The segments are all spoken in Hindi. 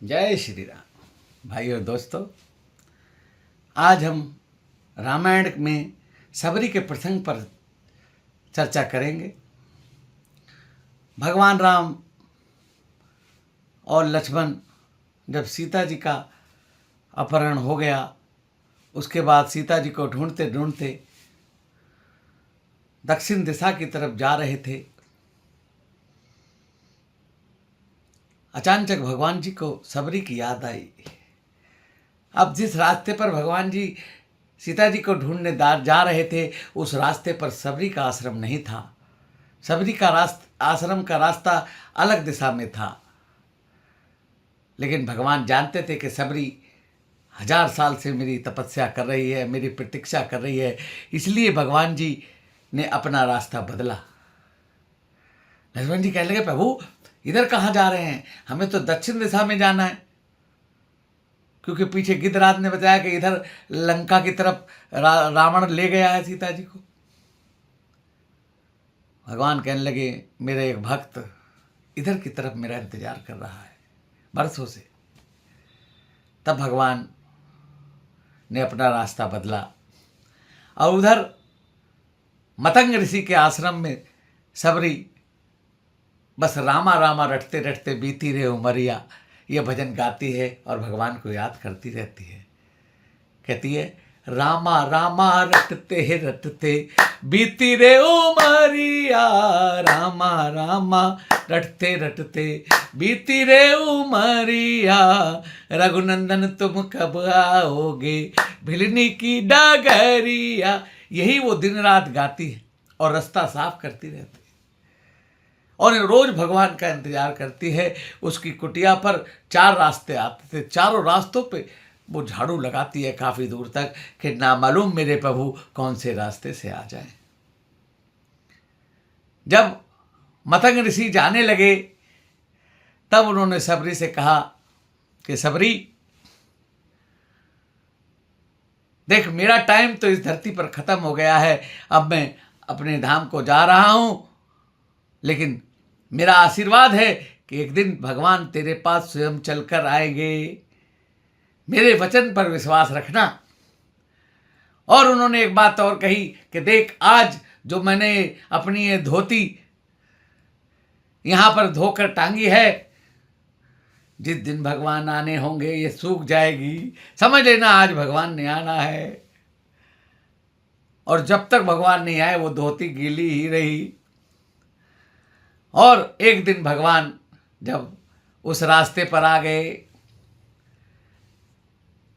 जय श्री राम। भाई और दोस्तों, आज हम रामायण में सबरी के प्रसंग पर चर्चा करेंगे। भगवान राम और लक्ष्मण जब सीता जी का अपहरण हो गया, उसके बाद सीता जी को ढूंढते ढूंढते दक्षिण दिशा की तरफ जा रहे थे। अचानक भगवान जी को सबरी की याद आई। अब जिस रास्ते पर भगवान जी सीता जी को ढूंढने जा रहे थे, उस रास्ते पर सबरी का आश्रम नहीं था। सबरी का आश्रम का रास्ता अलग दिशा में था। लेकिन भगवान जानते थे कि सबरी 1000 साल से मेरी तपस्या कर रही है, मेरी प्रतीक्षा कर रही है, इसलिए भगवान जी ने अपना रास्ता बदला। लक्ष्मण जी कहने लगे, प्रभु इधर कहाँ जा रहे हैं? हमें तो दक्षिण दिशा में जाना है, क्योंकि पीछे गिद्धराज ने बताया कि इधर लंका की तरफ रावण ले गया है सीता जी को। भगवान कहने लगे, मेरा एक भक्त इधर की तरफ मेरा इंतजार कर रहा है बरसों से। तब भगवान ने अपना रास्ता बदला और उधर मतंग ऋषि के आश्रम में सबरी बस रामा रामा रटते रटते बीती रे उमरिया, ये भजन गाती है और भगवान को याद करती रहती है। कहती है, रामा रामा रटते रटते बीती रे उमरिया, रामा रामा रटते रटते बीती रे उमरिया, रघुनंदन तुम कब आओगे भिलनी की डगरिया। यही वो दिन रात गाती है और रास्ता साफ करती रहती है और रोज भगवान का इंतजार करती है। उसकी कुटिया पर 4 रास्ते आते थे, चारों रास्तों पे वो झाड़ू लगाती है काफ़ी दूर तक कि ना मालूम मेरे प्रभु कौन से रास्ते से आ जाए। जब मतंग ऋषि जाने लगे तब उन्होंने सबरी से कहा कि सबरी देख, मेरा टाइम तो इस धरती पर खत्म हो गया है, अब मैं अपने धाम को जा रहा हूं, लेकिन मेरा आशीर्वाद है कि एक दिन भगवान तेरे पास स्वयं चलकर आएंगे, मेरे वचन पर विश्वास रखना। और उन्होंने एक बात और कही कि देख, आज जो मैंने अपनी ये धोती यहां पर धोकर टांगी है, जिस दिन भगवान आने होंगे ये सूख जाएगी, समझ लेना आज भगवान ने आना है। और जब तक भगवान नहीं आए वो धोती गीली ही रही। और एक दिन भगवान जब उस रास्ते पर आ गए,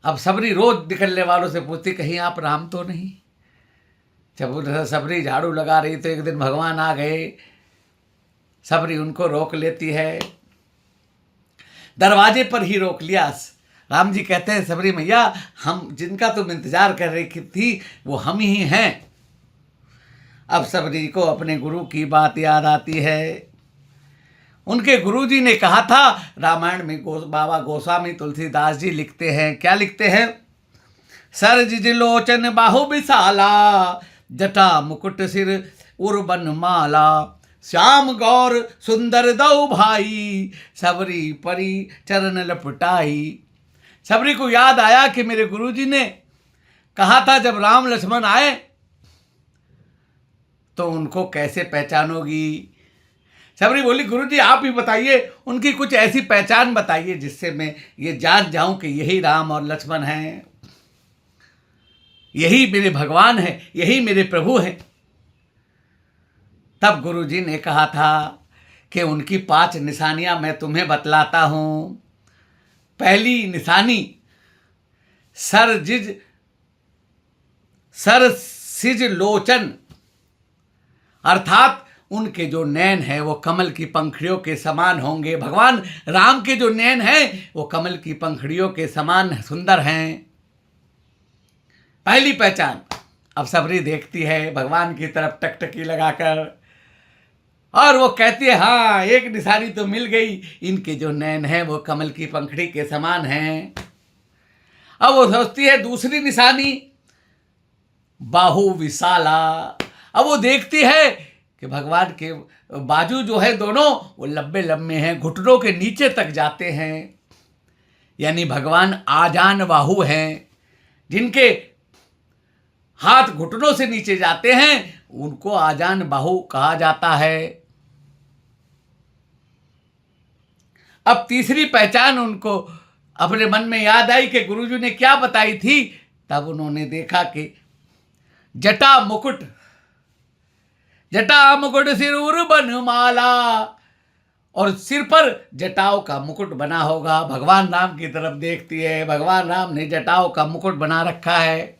अब सबरी रोज निकलने वालों से पूछती, कहीं आप राम तो नहीं? जब सबरी झाड़ू लगा रही तो एक दिन भगवान आ गए। सबरी उनको रोक लेती है, दरवाजे पर ही रोक लिया। राम जी कहते हैं, सबरी मैया, हम जिनका तुम इंतजार कर रही थी वो हम ही हैं। अब सबरी को अपने गुरु की बात याद आती है। उनके गुरुजी ने कहा था, रामायण में बाबा गोस्वामी तुलसीदास जी लिखते हैं, क्या लिखते हैं? सर जिज लोचन बाहु विशाला, जटा मुकुट सिर उर्बन माला, श्याम गौर सुंदर दो भाई, सबरी परी चरण लपटाई। सबरी को याद आया कि मेरे गुरुजी ने कहा था जब राम लक्ष्मण आए तो उनको कैसे पहचानोगी। सबरी बोली, गुरुजी आप ही बताइए, उनकी कुछ ऐसी पहचान बताइए जिससे मैं ये जान जाऊं कि यही राम और लक्ष्मण हैं, यही मेरे भगवान हैं, यही मेरे प्रभु हैं। तब गुरुजी ने कहा था कि उनकी 5 निशानियां मैं तुम्हें बतलाता हूं। पहली निशानी, सर सिज लोचन, अर्थात उनके जो नैन है वो कमल की पंखड़ियों के समान होंगे। भगवान राम के जो नैन हैं वो कमल की पंखड़ियों के समान सुंदर हैं। पहली पहचान। अब सबरी देखती है भगवान की तरफ टकटकी लगाकर और वो कहती है, हाँ एक निशानी तो मिल गई, इनके जो नैन हैं वो कमल की पंखड़ी के समान हैं। अब वो सोचती है दूसरी निशानी, बाहु विशाला। अब वो देखती है कि भगवान के बाजू जो है दोनों वो लंबे लंबे हैं, घुटनों के नीचे तक जाते हैं। यानी भगवान आजान बाहु हैं, जिनके हाथ घुटनों से नीचे जाते हैं उनको आजान बाहु कहा जाता है। अब तीसरी पहचान उनको अपने मन में याद आई कि गुरुजी ने क्या बताई थी। तब उन्होंने देखा कि जटा मुकुट सिर उर बनमाला, और सिर पर जटाओं का मुकुट बना होगा। भगवान राम की तरफ देखती है, भगवान राम ने जटाओं का मुकुट बना रखा है।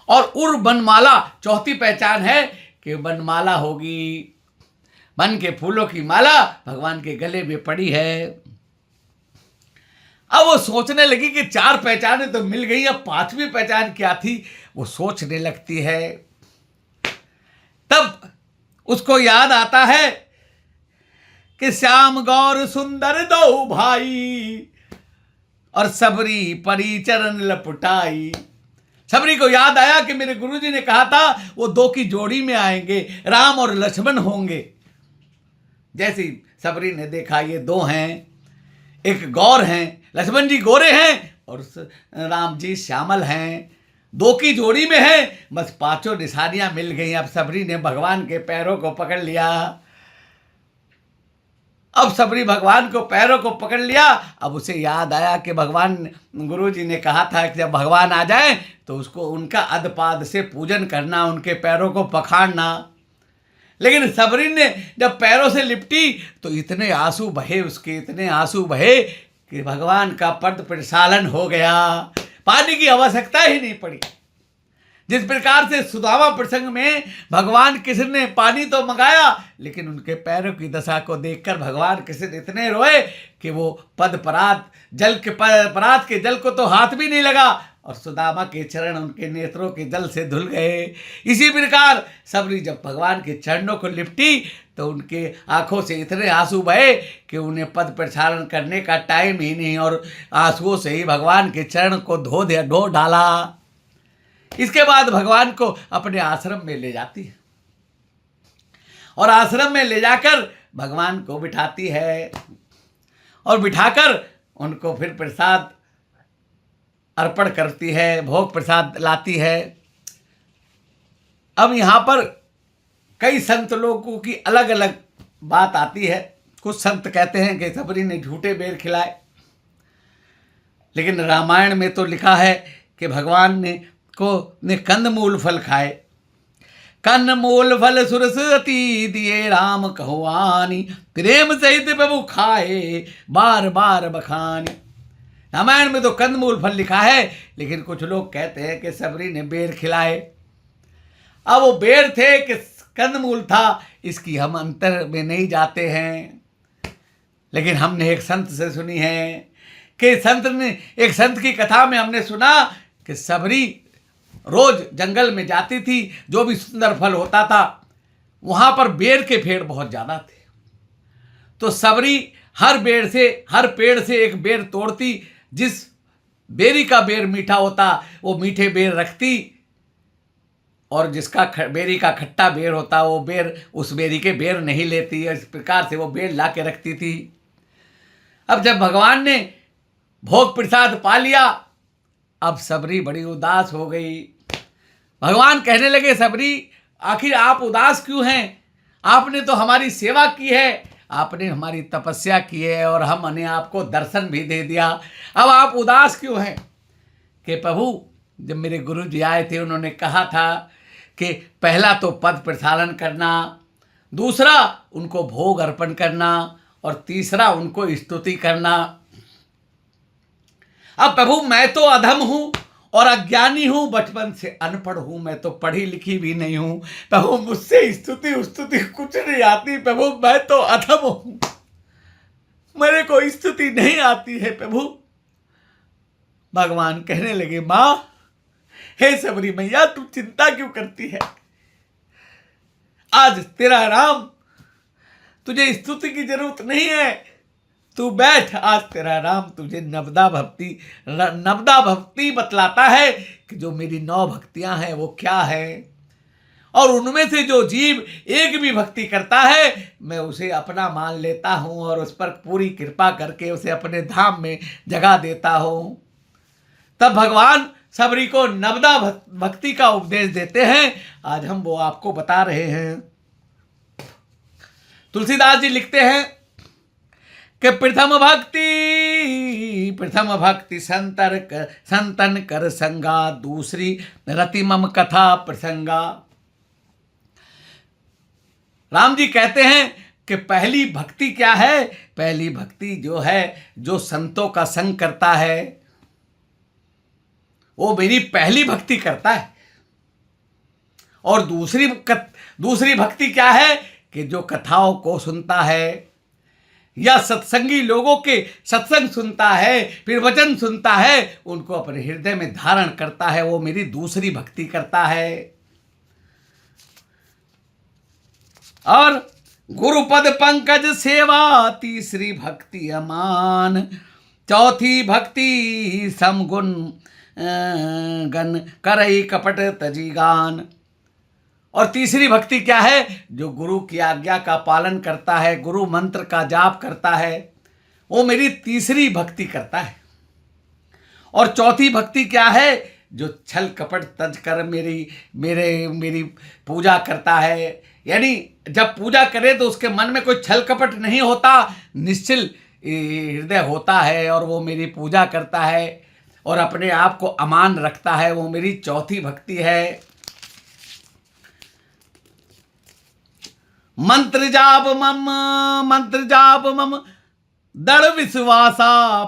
और उर बनमाला चौथी पहचान है कि बनमाला होगी, वन के फूलों की माला भगवान के गले में पड़ी है। अब वो सोचने लगी कि चार पहचानें तो मिल गई, अब पांचवी पहचान क्या थी, वो सोचने लगती है। तब उसको याद आता है कि श्याम गौर सुंदर दो भाई, और सबरी परी चरण लपटाई। सबरी को याद आया कि मेरे गुरुजी ने कहा था वो दो की जोड़ी में आएंगे, राम और लक्ष्मण होंगे। जैसी सबरी ने देखा ये दो हैं, एक गौर हैं, लक्ष्मण जी गोरे हैं और राम जी श्यामल हैं, दो की जोड़ी में है। बस पांचों निशानियां मिल गई। अब सबरी ने भगवान के पैरों को पकड़ लिया। अब सबरी भगवान को पैरों को पकड़ लिया। अब उसे याद आया कि भगवान गुरुजी ने कहा था कि जब भगवान आ जाए तो उसको उनका अधपाद से पूजन करना, उनके पैरों को पखाड़ना। लेकिन सबरी ने जब पैरों से लिपटी तो इतने आंसू बहे उसके, इतने आंसू बहे कि भगवान का पद प्रक्षालन हो गया, पानी की आवश्यकता ही नहीं पड़ी। जिस प्रकार से सुदामा प्रसंग में भगवान कृष्ण ने पानी तो मंगाया, लेकिन उनके पैरों की दशा को देखकर भगवान कृष्ण इतने रोए कि वो पद परात जल के परात के जल को तो हाथ भी नहीं लगा, और सुदामा के चरण उनके नेत्रों के जल से धुल गए। इसी प्रकार सबरी जब भगवान के चरणों को लिपटी तो उनके आंखों से इतने आंसू बहे कि उन्हें पद प्रक्षालन करने का टाइम ही नहीं, और आंसुओं से ही भगवान के चरण को धो डाला। इसके बाद भगवान को अपने आश्रम में ले जाती है, और आश्रम में ले जाकर भगवान को बिठाती है, और बिठाकर उनको फिर प्रसाद अर्पण करती है, भोग प्रसाद लाती है। अब यहाँ पर कई संत लोगों की अलग अलग बात आती है। कुछ संत कहते हैं कि सबरी ने झूठे बेर खिलाए, लेकिन रामायण में तो लिखा है कि भगवान ने कंदमूल फल खाए। कंदमूल फल सुरसती दिए राम कहुआनी, प्रेम सहित प्रभु खाए बार बार बखानी। रामायण में तो कंदमूल फल लिखा है, लेकिन कुछ लोग कहते हैं कि सबरी ने बेर खिलाए। अब वो बेर थे कि कंदमूल था, इसकी हम अंतर में नहीं जाते हैं। लेकिन हमने एक संत से सुनी है कि एक संत की कथा में हमने सुना कि सबरी रोज जंगल में जाती थी, जो भी सुंदर फल होता था वहां पर बेर के पेड़ बहुत ज्यादा थे, तो सबरी हर पेड़ से एक बेर तोड़ती, जिस बेरी का बेर मीठा होता वो मीठे बेर रखती, और जिसका बेरी का खट्टा बेर होता वो बेर उस बेरी के बेर नहीं लेती। इस प्रकार से वो बेर ला के रखती थी। अब जब भगवान ने भोग प्रसाद पा लिया, अब सबरी बड़ी उदास हो गई। भगवान कहने लगे, सबरी आखिर आप उदास क्यों हैं? आपने तो हमारी सेवा की है, आपने हमारी तपस्या की है, और हमने आपको दर्शन भी दे दिया, अब आप उदास क्यों हैं? कि प्रभु जब मेरे गुरु जी आए थे उन्होंने कहा था कि पहला तो पद प्रक्षालन करना, दूसरा उनको भोग अर्पण करना, और तीसरा उनको स्तुति करना। अब प्रभु मैं तो अधम हूं और अज्ञानी हूं, बचपन से अनपढ़ हूं, मैं तो पढ़ी लिखी भी नहीं हूं प्रभु, मुझसे स्तुति कुछ नहीं आती प्रभु, मैं तो अधम हूं, मेरे को स्तुति नहीं आती है प्रभु। भगवान कहने लगे, मां हे सबरी मैया तू चिंता क्यों करती है? आज तेरा राम, तुझे स्तुति की जरूरत नहीं है, तू बैठ, आज तेरा राम तुझे नवदा भक्ति बतलाता है कि जो मेरी 9 भक्तियां हैं वो क्या है। और उनमें से जो जीव एक भी भक्ति करता है मैं उसे अपना मान लेता हूँ और उस पर पूरी कृपा करके उसे अपने धाम में जगा देता हूँ। तब भगवान सबरी को नवदा भक्ति का उपदेश देते हैं। आज हम वो आपको बता रहे हैं। तुलसीदास जी लिखते हैं कि प्रथम भक्ति संतन कर संगा, दूसरी रति मम कथा प्रसंगा। राम जी कहते हैं कि पहली भक्ति क्या है? पहली भक्ति जो है जो संतों का संग करता है वो मेरी पहली भक्ति करता है। और दूसरी भक्ति क्या है कि जो कथाओं को सुनता है या सत्संगी लोगों के सत्संग सुनता है, फिर वचन सुनता है, उनको अपने हृदय में धारण करता है, वो मेरी दूसरी भक्ति करता है। और गुरुपद पंकज सेवा तीसरी भक्ति अमान, चौथी भक्ति समगुण गन करई कपट तजी गान। और तीसरी भक्ति क्या है? जो गुरु की आज्ञा का पालन करता है, गुरु मंत्र का जाप करता है, वो मेरी तीसरी भक्ति करता है। और चौथी भक्ति क्या है? जो छल कपट तज कर मेरी पूजा करता है। यानी जब पूजा करे तो उसके मन में कोई छल कपट नहीं होता, निश्चल हृदय होता है और वो मेरी पूजा करता है और अपने आप को अमान रखता है, वो मेरी चौथी भक्ति है। मंत्र जाप मम दृढ़ विश्वासा,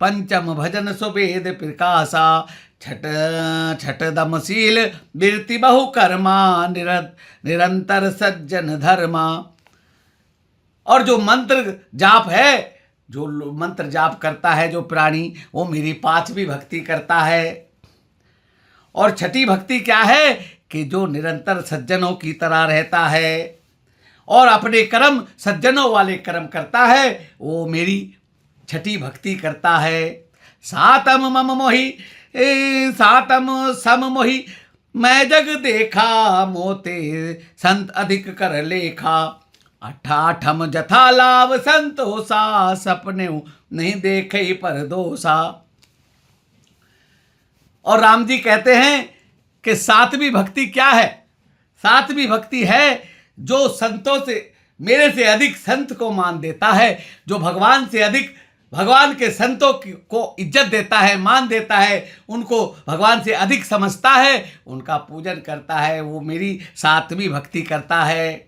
पंचम भजन सुवेद प्रकाशा, छठ दमशील वृत्ति बहु कर्मा, निरंतर सज्जन धर्मा। और जो मंत्र जाप है, जो मंत्र जाप करता है जो प्राणी, वो मेरी पांचवी भक्ति करता है। और छठी भक्ति क्या है कि जो निरंतर सज्जनों की तरह रहता है और अपने कर्म सज्जनों वाले कर्म करता है, वो मेरी छठी भक्ति करता है। सातम सम मोहि मैं जग देखा, मोते संत अधिक कर लेखा, अठाठम जथा लाभ संतोषा, सपने नहीं देखे पर दोषा। और राम जी कहते हैं कि सातवीं भक्ति क्या है? सातवीं भक्ति है जो संतों से, मेरे से अधिक संत को मान देता है, जो भगवान से अधिक भगवान के संतों को इज्जत देता है, मान देता है, उनको भगवान से अधिक समझता है, उनका पूजन करता है, वो मेरी सातवीं भक्ति करता है।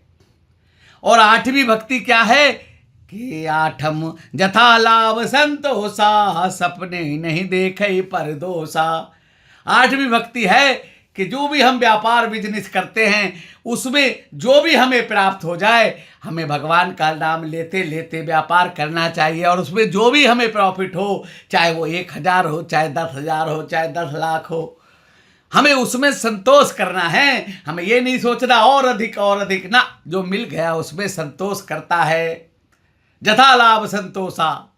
और आठवीं भक्ति क्या है कि आठम जथा लाभ संतोषा, सपने नहीं देखे पर दोषा। आठवीं भक्ति है कि जो भी हम व्यापार बिजनेस करते हैं उसमें जो भी हमें प्राप्त हो जाए, हमें भगवान का नाम लेते लेते व्यापार करना चाहिए और उसमें जो भी हमें प्रॉफिट हो, चाहे वो 1000 हो, चाहे 10,000 हो, चाहे 10 लाख हो, हमें उसमें संतोष करना है। हमें ये नहीं सोचना और अधिक ना, जो मिल गया उसमें संतोष करता है। जथा लाभ संतोषा।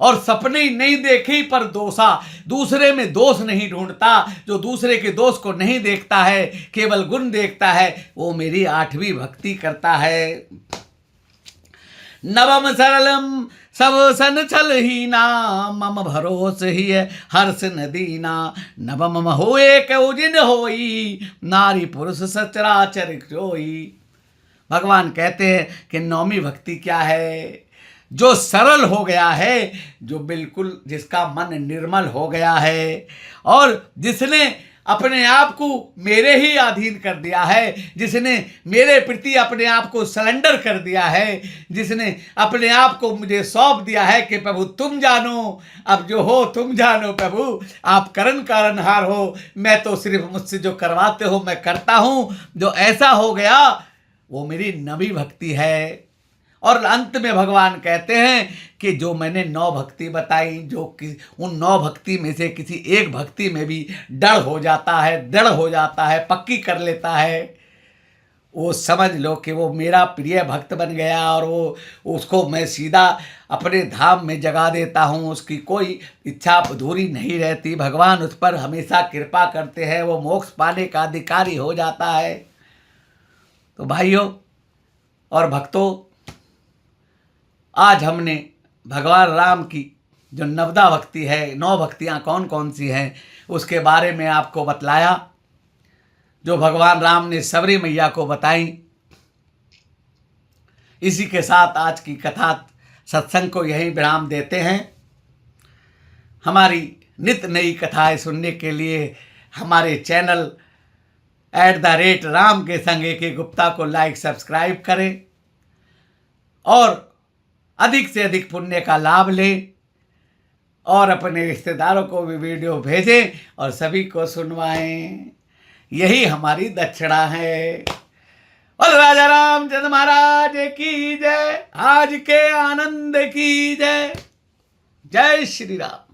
और सपने नहीं देखे पर दोषा, दूसरे में दोष नहीं ढूंढता, जो दूसरे के दोष को नहीं देखता है, केवल गुण देखता है, वो मेरी आठवीं भक्ति करता है। नवम सरलम सब सन छल हीना, मम भरोस ही हर्ष नदीना, नवम होए कउजिन होई, नारी पुरुष सचराचर जोई। भगवान कहते हैं कि नौवीं भक्ति क्या है? जो सरल हो गया है, जो बिल्कुल जिसका मन निर्मल हो गया है और जिसने अपने आप को मेरे ही अधीन कर दिया है, जिसने मेरे प्रति अपने आप को सरेंडर कर दिया है, जिसने अपने आप को मुझे सौंप दिया है कि प्रभु तुम जानो, अब जो हो तुम जानो प्रभु, आप कारणहार हो, मैं तो सिर्फ मुझसे जो करवाते हो मैं करता हूँ। जो ऐसा हो गया वो मेरी नवी भक्ति है। और अंत में भगवान कहते हैं कि जो मैंने 9 भक्ति बताई, जो उन 9 भक्ति में से किसी एक भक्ति में भी दृढ़ हो जाता है, पक्की कर लेता है, वो समझ लो कि वो मेरा प्रिय भक्त बन गया और वो उसको मैं सीधा अपने धाम में जगा देता हूँ, उसकी कोई इच्छा अधूरी नहीं रहती। भगवान उस पर हमेशा कृपा करते हैं, वो मोक्ष पाने का अधिकारी हो जाता है। तो भाइयों और भक्तों, आज हमने भगवान राम की जो नवदा भक्ति है, 9 भक्तियाँ कौन कौन सी हैं उसके बारे में आपको बतलाया, जो भगवान राम ने सबरी मैया को बताई। इसी के साथ आज की कथा सत्संग को यहीं विराम देते हैं। हमारी नित नई कथाएं सुनने के लिए हमारे चैनल @राम के संग AK गुप्ता को लाइक सब्सक्राइब करें और अधिक से अधिक पुण्य का लाभ लें और अपने रिश्तेदारों को भी वीडियो भेजें और सभी को सुनवाएं। यही हमारी दक्षिणा है। और राजा रामचंद्र महाराज की जय, आज के आनंद की जय। जय श्री राम।